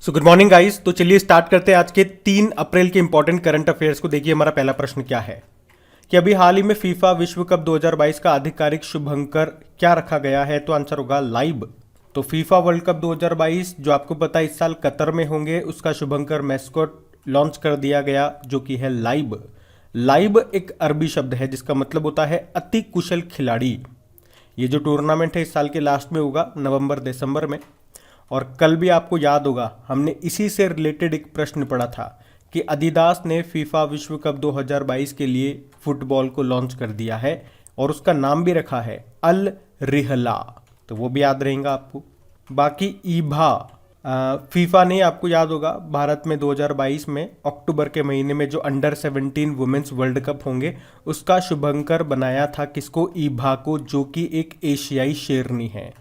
So good morning guys. तो चलिए start करते हैं आज के 3 अप्रैल के इंपॉर्टेंट करंट अफेयर्स को। देखिए हमारा पहला प्रश्न क्या है कि अभी हाल ही में फीफा विश्व कप 2022 का आधिकारिक शुभंकर क्या रखा गया है। तो आंसर होगा लाइब। तो फीफा वर्ल्ड कप 2022 जो आपको पता है इस साल कतर में होंगे, उसका शुभंकर मैस्कॉट लॉन्च कर दिया गया जो कि है लाइब। लाइब एक अरबी शब्द है जिसका मतलब होता है अति कुशल खिलाड़ी। ये जो टूर्नामेंट है इस साल के लास्ट में होगा, नवंबर दिसंबर में। और कल भी आपको याद होगा हमने इसी से रिलेटेड एक प्रश्न पढ़ा था कि अदिदास ने फीफा विश्व कप 2022 के लिए फुटबॉल को लॉन्च कर दिया है और उसका नाम भी रखा है अल रिहला। तो वो भी याद रहेगा आपको। बाकी ईभा फीफा ने, आपको याद होगा भारत में 2022 में अक्टूबर के महीने में जो अंडर 17 वुमेन्स वर्ल्ड कप होंगे उसका शुभंकर बनाया था किसको? ईभा को, जो कि एक एशियाई शेरनी है।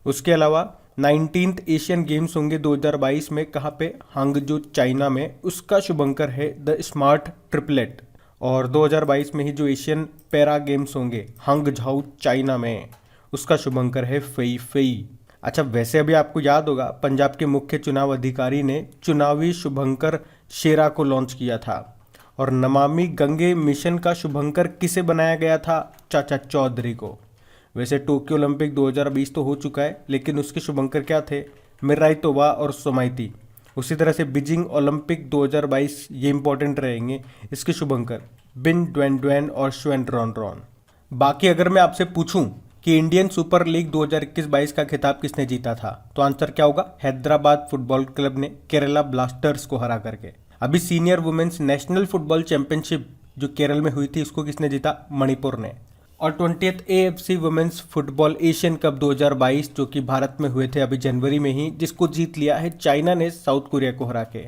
उसके अलावा 19th एशियन गेम्स होंगे 2022 में, कहाँ पे? हांगजो चाइना में। उसका शुभंकर है द स्मार्ट ट्रिपलेट। और 2022 में ही जो एशियन पैरा गेम्स होंगे हांगझाऊ चाइना में, उसका शुभंकर है फेई फेई। अच्छा, वैसे अभी आपको याद होगा पंजाब के मुख्य चुनाव अधिकारी ने चुनावी शुभंकर शेरा को लॉन्च किया था। और नमामि गंगे मिशन का शुभंकर किसे बनाया गया था? चाचा चौधरी को। वैसे टोक्यो ओलंपिक 2020 तो हो चुका है, लेकिन उसके शुभंकर क्या थे? मिराई तोवा और सोमाइती। उसी तरह से बीजिंग ओलंपिक 2022 ये इंपॉर्टेंट रहेंगे, इसके शुभंकर बिन ड्वेन ड्वेन और श्वेन रॉन रॉन। बाकी अगर मैं आपसे पूछूं कि इंडियन सुपर लीग 2021-22 का खिताब किसने जीता था, तो आंसर क्या होगा? हैदराबाद फुटबॉल क्लब ने केरला ब्लास्टर्स को हरा करके। अभी senior women's national football championship जो केरल में हुई थी उसको किसने जीता? मणिपुर ने। और 20th AFC women's football Asian cup 2022 जो कि भारत में हुए थे अभी जनवरी में ही, जिसको जीत लिया है चाइना ने साउथ कोरिया को हरा के।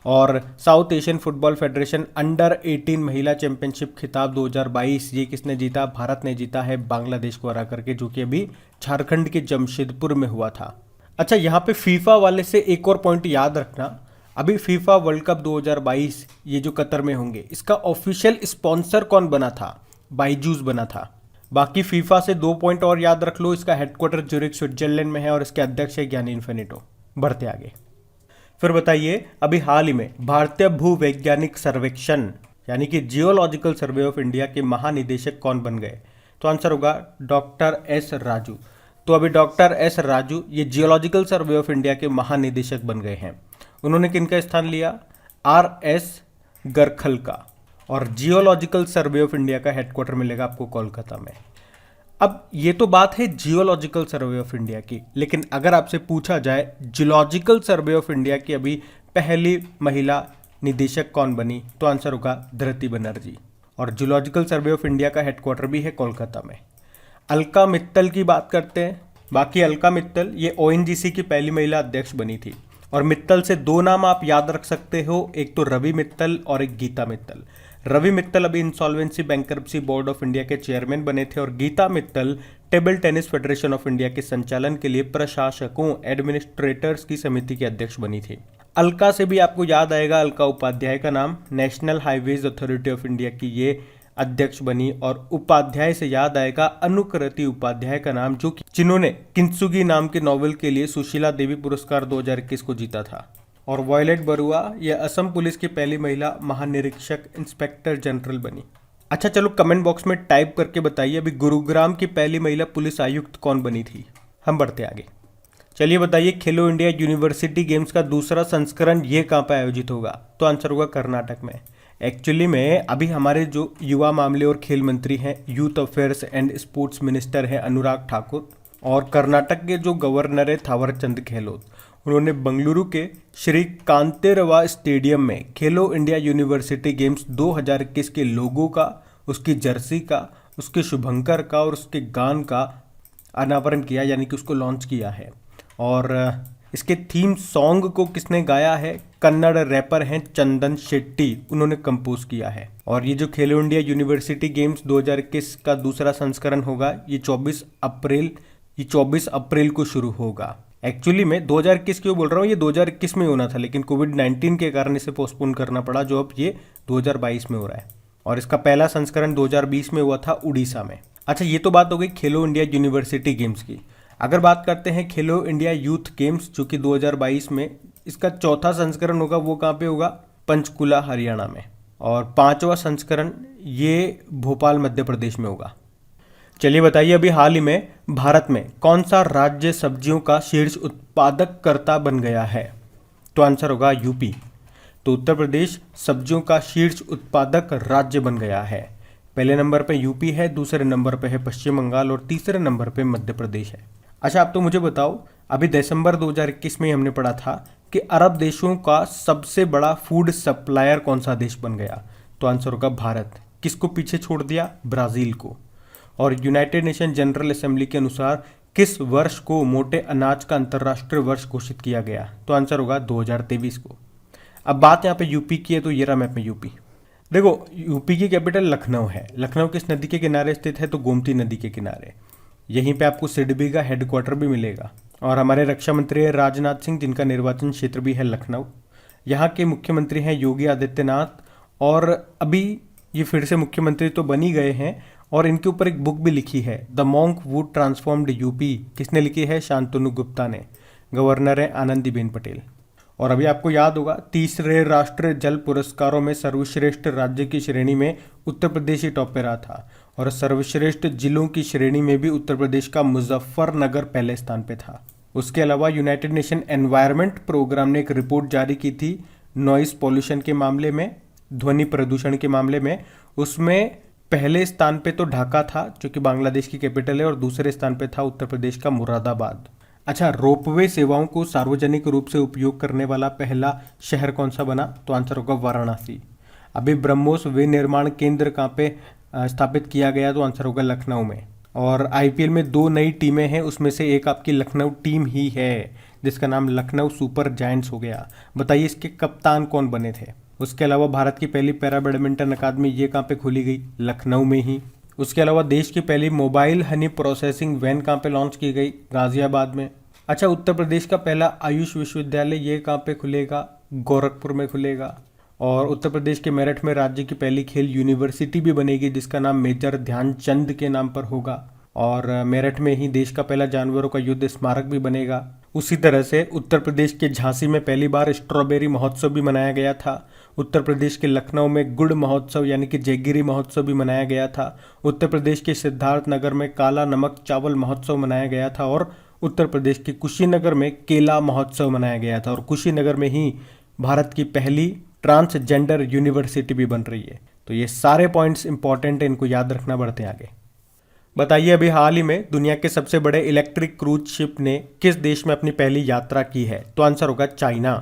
और south Asian football federation under 18 महिला चैंपियनशिप खिताब 2022 ये किसने जीता? भारत ने जीता है बांग्लादेश को हरा करके, जो कि अभी झारखंड के जमशेदपुर में हुआ था। अच्छा, यहाँ पे फीफा वाले से एक और पॉइंट याद रखना। अभी फीफा वर्ल्ड कप 2022 ये जो कतर में होंगे इसका ऑफिशियल स्पॉन्सर कौन बना था? बाइजूस बना था। बाकी फीफा से 2 पॉइंट और याद रख लो। इसका हेडक्वार्टर ज्यूरिख स्विट्जरलैंड में है और इसके अध्यक्ष है ज्ञानी इन्फिनिटो। बढ़ते आगे। फिर बताइए, अभी हाल ही में भारतीय भूवैज्ञानिक सर्वेक्षण यानी कि जियोलॉजिकल सर्वे ऑफ इंडिया के महानिदेशक कौन बन गए? तो आंसर होगा डॉक्टर एस राजू। तो अभी डॉक्टर एस राजू ये जियोलॉजिकल सर्वे ऑफ इंडिया के महानिदेशक बन गए हैं। उन्होंने किनका स्थान लिया? RS गरखल का। और जियोलॉजिकल सर्वे ऑफ इंडिया का हेडक्वार्टर मिलेगा आपको कोलकाता में। अब ये तो बात है जियोलॉजिकल सर्वे ऑफ इंडिया की, लेकिन अगर आपसे पूछा जाए जियोलॉजिकल सर्वे ऑफ इंडिया की अभी पहली महिला निदेशक कौन बनी, तो आंसर होगा धृति बनर्जी। और जियोलॉजिकल सर्वे ऑफ इंडिया का हेडक्वार्टर भी है कोलकाता में। अलका मित्तल की बात करते हैं। बाकी अलका मित्तल ये ONGC की पहली महिला अध्यक्ष बनी थी। और मित्तल से 2 नाम आप याद रख सकते हो, एक तो रवि मित्तल और एक गीता मित्तल। रवि मित्तल अभी insolvency bankruptcy board of India के चेयरमैन बने थे और Geeta Mittal table tennis federation of India के संचालन के लिए प्रशासकों एडमिनिस्ट्रेटर्स की समिति के अध्यक्ष बनी थी। अलका से भी आपको याद आएगा अलका उपाध्याय का नाम, national highways authority of India की ये अध्यक्ष बनी। और उपाध्याय से याद आएगा अनुकृति उपाध्याय का नाम, जो जिन्होंने किंत्सुगी नाम के नॉवेल के लिए सुशीला देवी पुरस्कार 2021 को जीता था। और वॉयलेट बरुआ यह असम पुलिस की पहली महिला महानिरीक्षक इंस्पेक्टर जनरल बनी। अच्छा चलो कमेंट बॉक्स में टाइप करके बताइए अभी गुरुग्राम की पहली महिला पुलिस आयुक्त कौन बनी थी। हम बढ़ते आगे। चलिए बताइए, खेलो इंडिया यूनिवर्सिटी गेम्स का दूसरा संस्करण ये कहाँ पर आयोजित होगा? तो आंसर होगा कर्नाटक में। एक्चुअली में अभी हमारे जो युवा मामले और खेल मंत्री हैं, youth affairs and sports minister हैं अनुराग ठाकुर, और कर्नाटक के जो गवर्नर है थावर चंद गहलोत, उन्होंने बंगलुरु के श्री कांतेरवा स्टेडियम में खेलो इंडिया यूनिवर्सिटी गेम्स 2021 के लोगो का, उसकी जर्सी का, उसके शुभंकर का और उसके गान का अनावरण किया, यानी कि उसको लॉन्च किया है। और इसके थीम सॉन्ग को किसने गाया है? कन्नड़ रैपर हैं चंदन शेट्टी, उन्होंने कंपोज किया है। और ये जो खेलो इंडिया यूनिवर्सिटी गेम्स 2021 का दूसरा संस्करण होगा ये 24 अप्रैल को शुरू होगा। एक्चुअली मैं 2021 क्यों बोल रहा हूँ, ये 2021 में होना था, लेकिन कोविड-19 के कारण इसे पोस्टपोन करना पड़ा, जो अब ये 2022 में हो रहा है। और इसका पहला संस्करण 2020 में हुआ था उड़ीसा में। अच्छा, ये तो बात हो गई खेलो इंडिया यूनिवर्सिटी गेम्स की। अगर बात करते हैं खेलो इंडिया यूथ गेम्स जो कि 2022 में इसका चौथा संस्करण होगा वो कहाँ पे होगा, पंचकुला हरियाणा में, और पांचवा संस्करण ये भोपाल मध्य प्रदेश में होगा। चलिए बताइए, अभी हाल ही में भारत में कौन सा राज्य सब्जियों का शीर्ष उत्पादककर्ता बन गया है? तो आंसर होगा यूपी। तो उत्तर प्रदेश सब्जियों का शीर्ष उत्पादक राज्य बन गया है। पहले नंबर पे यूपी है, दूसरे नंबर पे है पश्चिम बंगाल और तीसरे नंबर पे मध्य प्रदेश है। अच्छा, आप तो मुझे बताओ, अभी दिसंबर 2021 में हमने पढ़ा था कि अरब देशों का सबसे बड़ा फूड सप्लायर कौन सा देश बन गया? तो आंसर होगा भारत। किसको पीछे छोड़ दिया? ब्राजील को। और यूनाइटेड नेशन जनरल असेंबली के अनुसार किस वर्ष को मोटे अनाज का अंतर्राष्ट्रीय वर्ष घोषित किया गया? तो आंसर होगा 2023 को। अब बात यहाँ पे यूपी की है, तो ये रहा मैप में यूपी। देखो, यूपी की कैपिटल लखनऊ है। लखनऊ किस नदी के किनारे स्थित है? तो गोमती नदी के किनारे। यहीं पे आपको सिडबी का हेडक्वार्टर भी मिलेगा। और हमारे रक्षा मंत्री है राजनाथ सिंह, जिनका निर्वाचन क्षेत्र भी है लखनऊ। यहाँ के मुख्यमंत्री हैं योगी आदित्यनाथ, और अभी ये फिर से मुख्यमंत्री तो बन ही गए हैं, और इनके ऊपर एक बुक भी लिखी है, the monk who transformed UP. किसने लिखी है? शांतनु गुप्ता ने। गवर्नर है आनंदीबेन पटेल। और अभी आपको याद होगा, तीसरे राष्ट्रीय जल पुरस्कारों में सर्वश्रेष्ठ राज्य की श्रेणी में उत्तर प्रदेश ही टॉप पे रहा था, और सर्वश्रेष्ठ जिलों की श्रेणी में भी उत्तर प्रदेश का मुजफ्फरनगर पहले स्थान पे था। उसके अलावा यूनाइटेड नेशन एनवायरनमेंट प्रोग्राम ने एक रिपोर्ट जारी की थी नॉइस पॉल्यूशन के मामले में, ध्वनि प्रदूषण के मामले में। उसमें पहले स्थान पे तो ढाका था, जो कि बांग्लादेश की कैपिटल है, और दूसरे स्थान पे था उत्तर प्रदेश का मुरादाबाद। अच्छा, रोपवे सेवाओं को सार्वजनिक रूप से उपयोग करने वाला पहला शहर कौन सा बना? तो आंसर होगा वाराणसी। अभी ब्रह्मोस विनिर्माण केंद्र कहाँ पे स्थापित किया गया? तो आंसर होगा लखनऊ में। और आईपीएल में 2 नई टीमें हैं, उसमें से एक आपकी लखनऊ टीम ही है, जिसका नाम लखनऊ सुपर जायंट्स हो गया। बताइए इसके कप्तान कौन बने थे? उसके अलावा भारत की पहली पैरा बैडमिंटन अकादमी ये कहाँ पे खोली गई? लखनऊ में ही। उसके अलावा देश की पहली मोबाइल हनी प्रोसेसिंग वैन कहाँ पे लॉन्च की गई? गाजियाबाद में। अच्छा, उत्तर प्रदेश का पहला आयुष विश्वविद्यालय ये कहाँ पे खुलेगा? गोरखपुर में खुलेगा। और उत्तर प्रदेश के मेरठ में राज्य की पहली खेल यूनिवर्सिटी भी बनेगी, जिसका नाम मेजर ध्यानचंद के नाम पर होगा। और मेरठ में ही देश का पहला जानवरों का युद्ध स्मारक भी बनेगा। उसी तरह से उत्तर प्रदेश के झांसी में पहली बार स्ट्रॉबेरी महोत्सव भी मनाया गया था। उत्तर प्रदेश के लखनऊ में गुड़ महोत्सव यानी कि जयगिरी महोत्सव भी मनाया गया था। उत्तर प्रदेश के सिद्धार्थनगर में काला नमक चावल महोत्सव मनाया गया था। और उत्तर प्रदेश के कुशीनगर में केला महोत्सव मनाया गया था। और कुशीनगर में ही भारत की पहली ट्रांसजेंडर यूनिवर्सिटी भी बन रही है। तो ये सारे पॉइंट्स इंपॉर्टेंट है, इनको याद रखना। बढ़ते आगे। बताइए, अभी हाल ही में दुनिया के सबसे बड़े इलेक्ट्रिक क्रूज शिप ने किस देश में अपनी पहली यात्रा की है? तो आंसर होगा चाइना।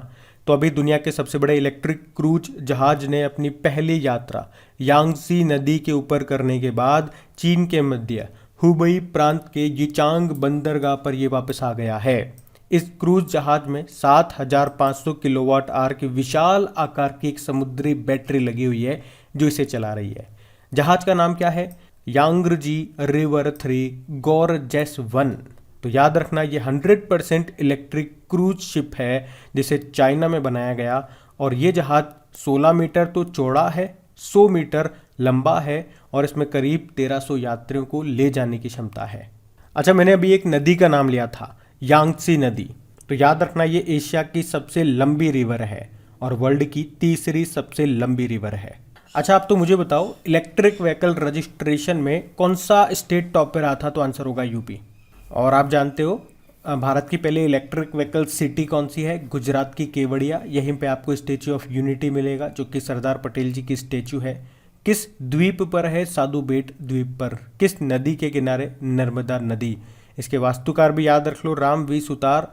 तो अभी दुनिया के सबसे बड़े इलेक्ट्रिक क्रूज जहाज ने अपनी पहली यात्रा यांगसी नदी के ऊपर करने के बाद चीन के मध्य हुबई प्रांत के यिचांग बंदरगाह पर ये वापस आ गया है। इस क्रूज जहाज में 7500 किलोवाट आवर की विशाल आकार की एक समुद्री बैटरी लगी हुई है, जो इसे चला रही है। जहाज का नाम क्या है? यांग्रजी रिवर 3 गॉर्जेस 1। तो याद रखना, ये 100% इलेक्ट्रिक क्रूज शिप है, जिसे चाइना में बनाया गया। और ये जहाज 16 मीटर तो चौड़ा है, 100 मीटर लंबा है, और इसमें करीब 1300 यात्रियों को ले जाने की क्षमता है। अच्छा, मैंने अभी एक नदी का नाम लिया था, यांगसी नदी। तो याद रखना, ये एशिया की सबसे लंबी रिवर है और वर्ल्ड की तीसरी सबसे लंबी रिवर है। अच्छा, आप तो मुझे बताओ, इलेक्ट्रिक व्हीकल रजिस्ट्रेशन में कौन सा स्टेट टॉप पे रहा था? तो आंसर होगा यूपी। और आप जानते हो भारत की पहली इलेक्ट्रिक व्हीकल सिटी कौन सी है? गुजरात की केवड़िया। यहीं पे आपको स्टेच्यू ऑफ यूनिटी मिलेगा, जो कि सरदार पटेल जी की स्टेच्यू है। किस द्वीप पर है? साधु बेट द्वीप पर। किस नदी के किनारे? नर्मदा नदी। इसके वास्तुकार भी याद रख लो, राम वी सुतार।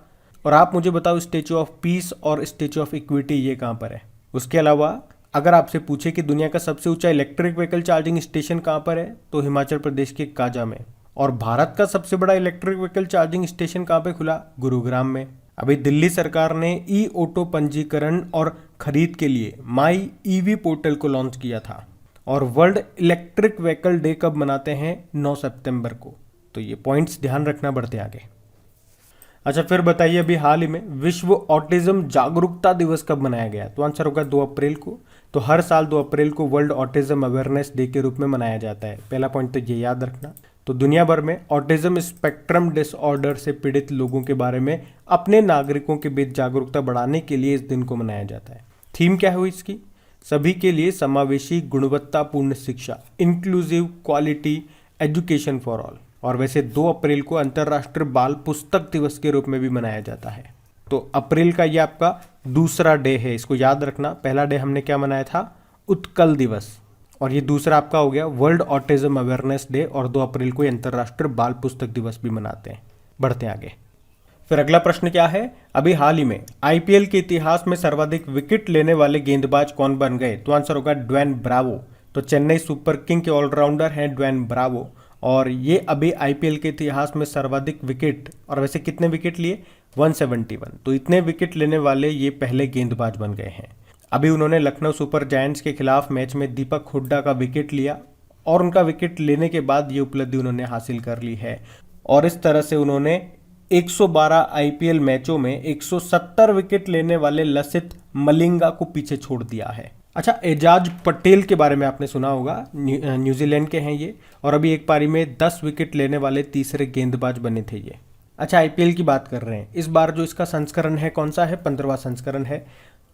और आप मुझे बताओ, स्टेच्यू ऑफ पीस और स्टेच्यू ऑफ इक्विटी ये कहाँ पर है? उसके अलावा अगर आपसे पूछे कि दुनिया का सबसे ऊंचा इलेक्ट्रिक व्हीकल चार्जिंग स्टेशन कहाँ पर है, तो हिमाचल प्रदेश के काजा में। और भारत का सबसे बड़ा इलेक्ट्रिक व्हीकल चार्जिंग स्टेशन कहाँ पे खुला? गुरुग्राम में। अभी दिल्ली सरकार ने ई ऑटो पंजीकरण और खरीद के लिए माई ईवी पोर्टल को लॉन्च किया था। और वर्ल्ड इलेक्ट्रिक व्हीकल डे कब मनाते हैं? 9 सितंबर को। तो ये पॉइंट्स ध्यान रखना। बढ़ते आगे। अच्छा, फिर बताइए, अभी हाल ही में विश्व ऑटिज्म जागरूकता दिवस कब मनाया गया? तो आंसर होगा 2 अप्रैल को। तो हर साल 2 अप्रैल को वर्ल्ड ऑटिज्म अवेयरनेस डे के रूप में मनाया जाता है। पहला पॉइंट तो ये याद रखना। तो दुनिया भर में ऑटिज्म स्पेक्ट्रम डिसऑर्डर से पीड़ित लोगों के बारे में अपने नागरिकों के बीच जागरूकता बढ़ाने के लिए इस दिन को मनाया जाता है। थीम क्या हुई इसकी? सभी के लिए समावेशी गुणवत्तापूर्ण शिक्षा, inclusive quality education for all. और वैसे 2 अप्रैल को अंतर्राष्ट्रीय बाल पुस्तक दिवस के रूप में भी मनाया जाता है। तो अप्रैल का ये आपका दूसरा डे है, इसको याद रखना। पहला डे हमने क्या मनाया था? उत्कल दिवस, और ये दूसरा आपका हो गया वर्ल्ड ऑटिज्म अवेयरनेस डे, और 2 अप्रैल को अंतर्राष्ट्रीय बाल पुस्तक दिवस भी मनाते हैं। बढ़ते हैं आगे। फिर अगला प्रश्न क्या है? अभी हाल ही में आईपीएल के इतिहास में सर्वाधिक विकेट लेने वाले गेंदबाज कौन बन गए? तो आंसर होगा ड्वेन ब्रावो। तो चेन्नई सुपर किंग के ऑलराउंडर हैं ड्वेन ब्रावो, और ये अभी आईपीएल के इतिहास में सर्वाधिक विकेट, और वैसे कितने विकेट लिए? 171। तो इतने विकेट लेने वाले ये पहले गेंदबाज बन गए हैं। अभी उन्होंने लखनऊ सुपर जायंट्स के खिलाफ मैच में दीपक हुड्डा का विकेट लिया, और उनका विकेट लेने के बाद ये उपलब्धि उन्होंने हासिल कर ली है। और इस तरह से उन्होंने 112 आईपीएल मैचों में 170 विकेट लेने वाले लसित मलिंगा को पीछे छोड़ दिया है। अच्छा, एजाज पटेल के बारे में आपने सुना होगा, न्यूजीलैंड के हैं ये, और अभी एक पारी में 10 विकेट लेने वाले तीसरे गेंदबाज बने थे ये। अच्छा, आईपीएल की बात कर रहे हैं, इस बार जो इसका संस्करण है कौन सा है? 15वां संस्करण है।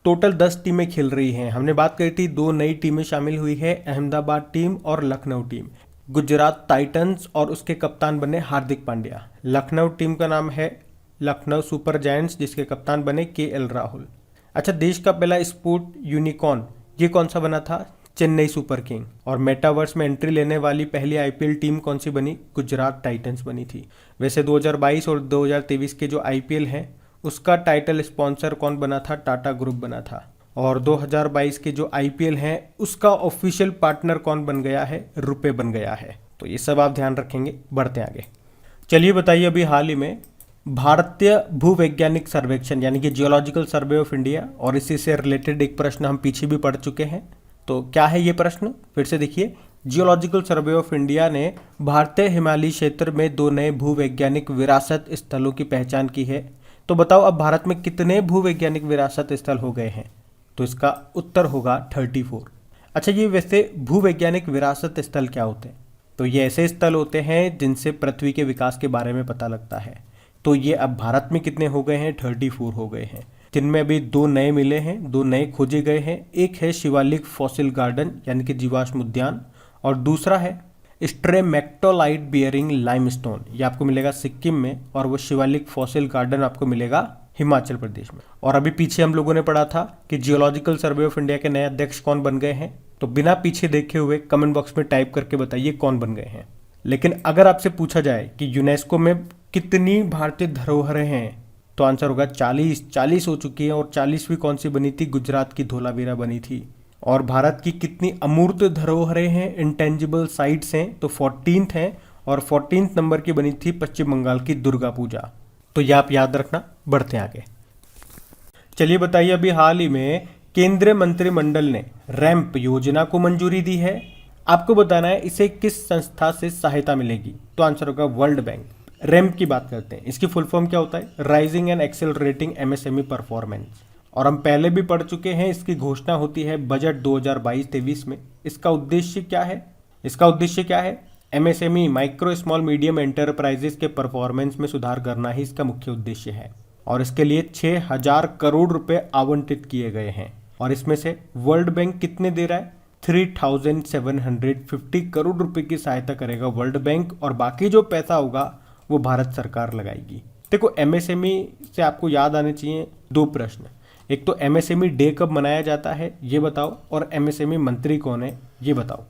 टोटल 10 टीमें खेल रही हैं। हमने बात करी थी 2 नई टीमें शामिल हुई है, अहमदाबाद टीम और लखनऊ टीम। गुजरात टाइटंस और उसके कप्तान बने हार्दिक पांड्या। लखनऊ टीम का नाम है लखनऊ सुपर जायंट्स, जिसके कप्तान बने केएल राहुल। अच्छा, देश का पहला स्पोर्ट यूनिकॉर्न ये कौन सा बना था? Chennai super king. और मेटावर्स में एंट्री लेने वाली पहली आईपीएल टीम कौन सी बनी? गुजरात टाइटंस बनी थी। वैसे 2022 और 2023 के जो आईपीएल हैं उसका टाइटल स्पॉन्सर कौन बना था? टाटा ग्रुप बना था। और 2022 के जो आईपीएल हैं उसका ऑफिशियल पार्टनर कौन बन गया है? रुपे बन गया है। तो ये सब आप ध्यान रखेंगे। बढ़ते आगे। चलिए बताइए, अभी हाल ही में भारतीय भूवैज्ञानिक सर्वेक्षण यानी कि जियोलॉजिकल सर्वे ऑफ इंडिया, और इसी से रिलेटेड एक प्रश्न हम पीछे भी पढ़ चुके हैं। तो क्या है ये प्रश्न? फिर से देखिए, जियोलॉजिकल सर्वे ऑफ इंडिया ने भारतीय हिमालयी क्षेत्र में 2 नए भूवैज्ञानिक विरासत स्थलों की पहचान की है। तो बताओ, अब भारत में कितने भूवैज्ञानिक विरासत स्थल हो गए हैं? तो इसका उत्तर होगा 34। अच्छा, ये वैसे भूवैज्ञानिक विरासत स्थल क्या होते हैं? तो ये ऐसे स्थल होते हैं जिनसे पृथ्वी के विकास के बारे में पता लगता है। तो ये अब भारत में कितने हो गए हैं? 34 हो गए हैं, जिनमें अभी 2 नए मिले हैं, 2 नए खोजे गए हैं। एक है शिवालिक फॉसिल गार्डन यानी कि जीवाश्म उद्यान, और दूसरा है स्ट्रेमेक्टोलाइट बियरिंग लाइमस्टोन, ये आपको मिलेगा सिक्किम में, और वो शिवालिक फॉसिल गार्डन आपको मिलेगा हिमाचल प्रदेश में। और अभी पीछे हम लोगों ने पढ़ा था कि जियोलॉजिकल सर्वे ऑफ इंडिया के नए अध्यक्ष कौन बन गए हैं। तो बिना पीछे देखे हुए कमेंट बॉक्स में टाइप करके बताइए कौन बन गए हैं। लेकिन अगर आपसे पूछा जाए कि यूनेस्को में कितनी भारतीय धरोहरें हैं, तो आंसर होगा 40 हो चुकी है। और 40वीं कौन सी बनी थी? गुजरात की धोलावीरा बनी थी। और भारत की कितनी अमूर्त धरोहरें हैं, इंटेंजिबल साइट्स हैं? तो 14th हैं, और 14th नंबर की बनी थी पश्चिम बंगाल की दुर्गा पूजा। तो ये आप याद रखना। बढ़ते आगे। चलिए बताइए, अभी हाल ही में केंद्रीय मंत्रिमंडल ने रैंप योजना को मंजूरी दी है। आपको बताना है इसे किस संस्था से सहायता मिलेगी। तो आंसर होगा वर्ल्ड बैंक। रैंप की बात करते हैं, इसकी फुल फॉर्म क्या होता है? Rising and accelerating MSME performance. और हम पहले भी पढ़ चुके हैं, इसकी घोषणा होती है बजट 2022-23 में। इसका उद्देश्य क्या है? इसका उद्देश्य क्या है? MSME, micro small medium enterprises के परफॉर्मेंस में सुधार करना ही इसका मुख्य उद्देश्य है। और इसके लिए 6000 करोड़ रुपए आवंटित किए गए हैं। और इसमें से वर्ल्ड बैंक कितने दे रहा है? 3750 करोड़ रुपए की सहायता करेगा वर्ल्ड बैंक, और बाकी जो पैसा होगा वो भारत सरकार लगाएगी। देखो, एमएसएमई से आपको याद आने चाहिए 2 प्रश्न। एक तो एमएसएमई डे कब मनाया जाता है ये बताओ, और एमएसएमई मंत्री कौन है ये बताओ।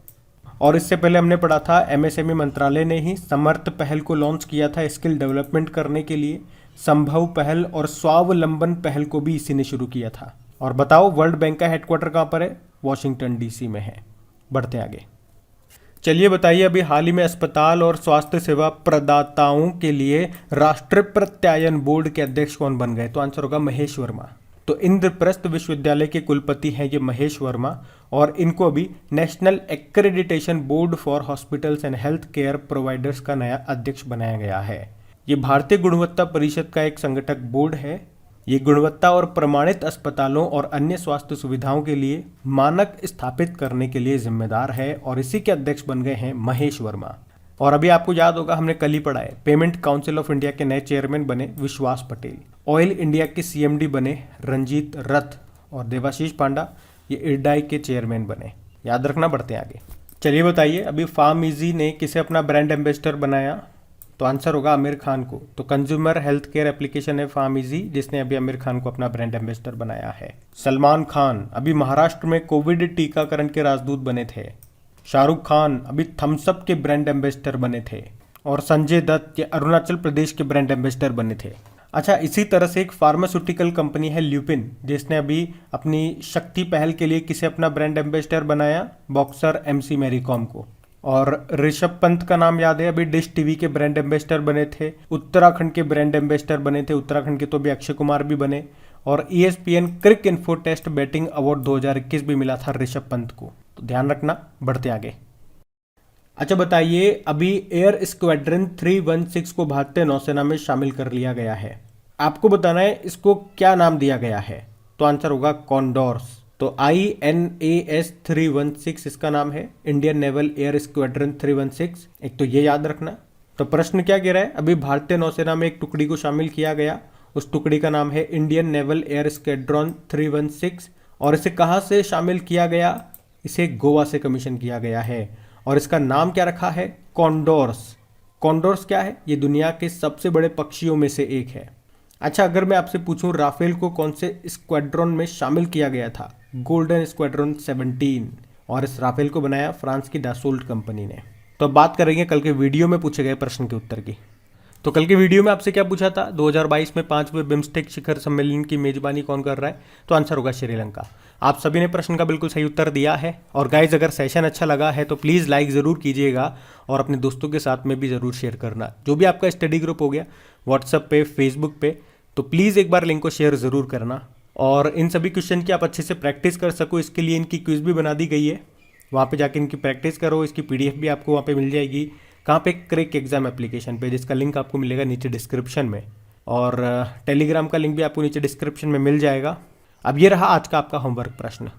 और इससे पहले हमने पढ़ा था एमएसएमई मंत्रालय ने ही समर्थ पहल को लॉन्च किया था स्किल डेवलपमेंट करने के लिए। संभव पहल और स्वावलंबन पहल को भी इसी ने शुरू किया था। और बताओ, वर्ल्ड बैंक का हेडक्वार्टर कहाँ पर है? वॉशिंगटन डीसी में है। बढ़ते आगे। चलिए बताइए, अभी हाल ही में अस्पताल और स्वास्थ्य सेवा प्रदाताओं के लिए राष्ट्रीय प्रत्यायन बोर्ड के अध्यक्ष कौन बन गए? तो आंसर होगा महेश वर्मा। तो इंद्रप्रस्थ विश्वविद्यालय के कुलपति हैं ये महेश वर्मा, और इनको अभी national accreditation board for hospitals and health care providers का नया अध्यक्ष बनाया गया है। ये भारतीय गुणवत्ता परिषद का एक संगठक बोर्ड है। ये गुणवत्ता और प्रमाणित अस्पतालों और अन्य स्वास्थ्य सुविधाओं के लिए मानक स्थापित करने के लिए जिम्मेदार है, और इसी के अध्यक्ष बन गए हैं महेश वर्मा। और अभी आपको याद होगा हमने कल ही पढ़ा है, पेमेंट काउंसिल ऑफ इंडिया के नए चेयरमैन बने विश्वास पटेल। ऑयल इंडिया के सीएमडी बने रंजीत रथ। और देवाशीष पांडा ये इरडाई के चेयरमैन बने। याद रखना, बढ़ते हैं आगे। चलिए बताइए, अभी फार्म इजी ने किसे अपना ब्रांड एम्बेसडर बनाया? तो आंसर होगा आमिर खान को। तो कंज्यूमर हेल्थ केयर एप्लीकेशन है फार्म इजी, जिसने अभी आमिर खान को अपना ब्रांड एम्बेसडर बनाया है। सलमान खान अभी महाराष्ट्र में कोविड टीकाकरण के राजदूत बने थे। शाहरुख खान अभी थम्सअप के ब्रांड एम्बेसडर बने थे। और संजय दत्त ये अरुणाचल प्रदेश के ब्रांड एम्बेसडर बने थे। अच्छा, इसी तरह से एक फार्मास्यूटिकल कंपनी है ल्यूपिन, जिसने अभी अपनी शक्ति पहल के लिए किसे अपना ब्रांड एम्बेसडर बनाया? बॉक्सर एमसी मैरी कॉम को। और ऋषभ पंत का नाम याद है, अभी डिश टीवी के ब्रांड एम्बेसडर बने थे। उत्तराखंड के ब्रांड एम्बेसडर बने थे, उत्तराखंड के तो अभी अक्षय कुमार भी बने। और ESPN क्रिक इन्फो टेस्ट बैटिंग अवार्ड 2021 भी मिला था ऋषभ पंत को। तो ध्यान रखना, बढ़ते आगे। अच्छा बताइए, अभी एयर स्क्वाड्रन 316 को भारतीय नौसेना में शामिल कर लिया गया है। आपको बताना है इसको क्या नाम दिया गया है। तो आंसर होगा कॉन्डोर्स। तो INAS 316 इसका नाम है, इंडियन नेवल एयर स्क्वाड्रन 316। एक तो ये याद रखना। तो प्रश्न क्या कह रहा है, अभी भारतीय नौसेना में एक टुकड़ी को शामिल किया गया, उस टुकड़ी का नाम है इंडियन नेवल एयर स्क्वाड्रन 316। और इसे कहाँ से शामिल किया गया? इसे गोवा से कमीशन किया गया है। और इसका नाम क्या रखा है? कॉन्डोर्स। कॉन्डोर्स क्या है? ये दुनिया के सबसे बड़े पक्षियों में से एक है। अच्छा, अगर मैं आपसे पूछूं राफेल को कौन से स्क्वाड्रन में शामिल किया गया था? Golden squadron 17। और इस राफेल को बनाया फ्रांस की डासोल्ट कंपनी ने। तो अब बात करेंगे कल के वीडियो में पूछे गए प्रश्न के उत्तर की। तो कल के वीडियो में आपसे क्या पूछा था? 2022 में 5वें बिम्स्टेक शिखर सम्मेलन की मेजबानी कौन कर रहा है? तो आंसर होगा श्रीलंका। आप सभी ने प्रश्न का बिल्कुल सही उत्तर दिया है। और गाइज, अगर सेशन अच्छा लगा है तो प्लीज़ लाइक ज़रूर कीजिएगा और अपने दोस्तों के साथ में भी ज़रूर शेयर करना। जो भी आपका स्टडी ग्रुप हो गया व्हाट्सएप पे, फेसबुक पे, तो प्लीज़ एक बार लिंक को शेयर ज़रूर करना। और इन सभी क्वेश्चन की आप अच्छे से प्रैक्टिस कर सको, इसके लिए इनकी क्विज़ भी बना दी गई है। वहाँ पे जाके इनकी प्रैक्टिस करो। इसकी PDF भी आपको वहाँ पे मिल जाएगी। कहाँ पे? क्रिक एग्जाम एप्लीकेशन पे, जिसका लिंक आपको मिलेगा नीचे डिस्क्रिप्शन में। और टेलीग्राम का लिंक भी आपको नीचे डिस्क्रिप्शन में मिल जाएगा। अब ये रहा आज का आपका होमवर्क प्रश्न।